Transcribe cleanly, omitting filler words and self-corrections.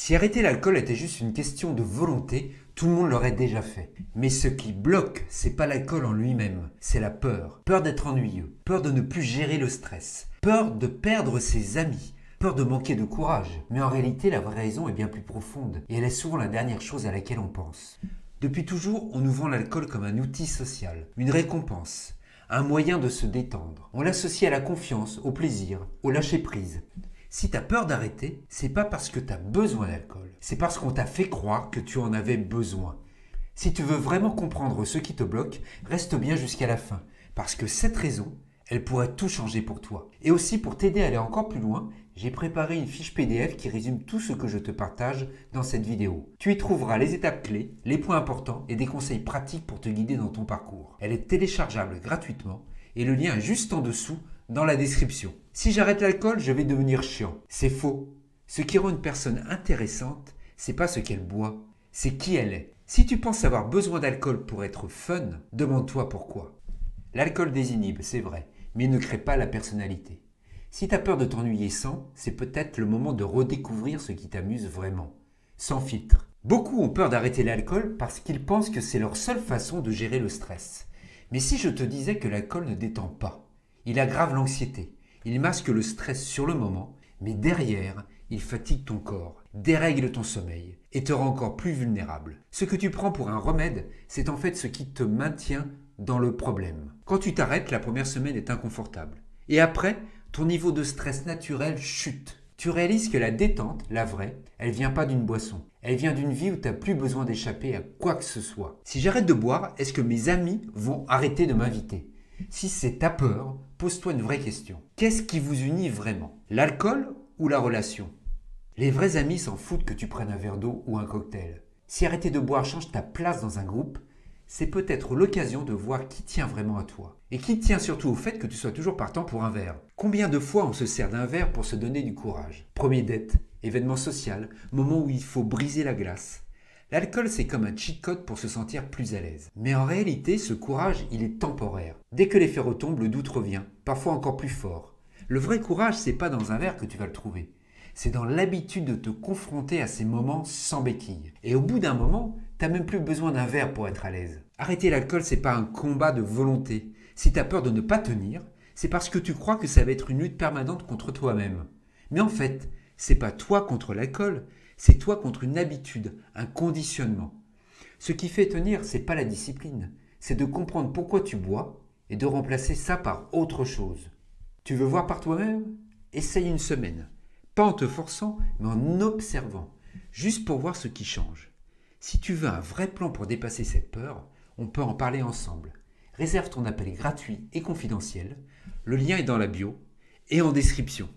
Si arrêter l'alcool était juste une question de volonté, tout le monde l'aurait déjà fait. Mais ce qui bloque, c'est pas l'alcool en lui-même, c'est la peur. Peur d'être ennuyeux, peur de ne plus gérer le stress, peur de perdre ses amis, peur de manquer de courage. Mais en réalité, la vraie raison est bien plus profonde et elle est souvent la dernière chose à laquelle on pense. Depuis toujours, on nous vend l'alcool comme un outil social, une récompense, un moyen de se détendre. On l'associe à la confiance, au plaisir, au lâcher-prise. Si tu as peur d'arrêter, c'est pas parce que tu as besoin d'alcool, c'est parce qu'on t'a fait croire que tu en avais besoin. Si tu veux vraiment comprendre ce qui te bloque, reste bien jusqu'à la fin, parce que cette raison, elle pourrait tout changer pour toi. Et aussi pour t'aider à aller encore plus loin, j'ai préparé une fiche PDF qui résume tout ce que je te partage dans cette vidéo. Tu y trouveras les étapes clés, les points importants et des conseils pratiques pour te guider dans ton parcours. Elle est téléchargeable gratuitement et le lien est juste en dessous dans la description. Si j'arrête l'alcool, je vais devenir chiant. C'est faux. Ce qui rend une personne intéressante, c'est pas ce qu'elle boit, c'est qui elle est. Si tu penses avoir besoin d'alcool pour être fun, demande-toi pourquoi. L'alcool désinhibe, c'est vrai, mais il ne crée pas la personnalité. Si tu as peur de t'ennuyer sans, c'est peut-être le moment de redécouvrir ce qui t'amuse vraiment, sans filtre. Beaucoup ont peur d'arrêter l'alcool parce qu'ils pensent que c'est leur seule façon de gérer le stress. Mais si je te disais que l'alcool ne détend pas, il aggrave l'anxiété, il masque le stress sur le moment, mais derrière, il fatigue ton corps, dérègle ton sommeil et te rend encore plus vulnérable. Ce que tu prends pour un remède, c'est en fait ce qui te maintient dans le problème. Quand tu t'arrêtes, la première semaine est inconfortable. Et après, ton niveau de stress naturel chute. Tu réalises que la détente, la vraie, elle vient pas d'une boisson. Elle vient d'une vie où tu n'as plus besoin d'échapper à quoi que ce soit. Si j'arrête de boire, est-ce que mes amis vont arrêter de m'inviter ? Si c'est ta peur, pose-toi une vraie question. Qu'est-ce qui vous unit vraiment ? L'alcool ou la relation ? Les vrais amis s'en foutent que tu prennes un verre d'eau ou un cocktail. Si arrêter de boire change ta place dans un groupe, c'est peut-être l'occasion de voir qui tient vraiment à toi. Et qui tient surtout au fait que tu sois toujours partant pour un verre. Combien de fois on se sert d'un verre pour se donner du courage ? Premier date, événement social, moment où il faut briser la glace. L'alcool, c'est comme un cheat code pour se sentir plus à l'aise. Mais en réalité, ce courage, il est temporaire. Dès que l'effet retombe, le doute revient, parfois encore plus fort. Le vrai courage, c'est pas dans un verre que tu vas le trouver. C'est dans l'habitude de te confronter à ces moments sans béquille. Et au bout d'un moment, t'as même plus besoin d'un verre pour être à l'aise. Arrêter l'alcool, c'est pas un combat de volonté. Si t'as peur de ne pas tenir, c'est parce que tu crois que ça va être une lutte permanente contre toi-même. Mais en fait, c'est pas toi contre l'alcool, c'est toi contre une habitude, un conditionnement. Ce qui fait tenir, c'est pas la discipline, c'est de comprendre pourquoi tu bois et de remplacer ça par autre chose. Tu veux voir par toi-même ? Essaye une semaine. Pas en te forçant, mais en observant, juste pour voir ce qui change. Si tu veux un vrai plan pour dépasser cette peur, on peut en parler ensemble. Réserve ton appel gratuit et confidentiel. Le lien est dans la bio et en description.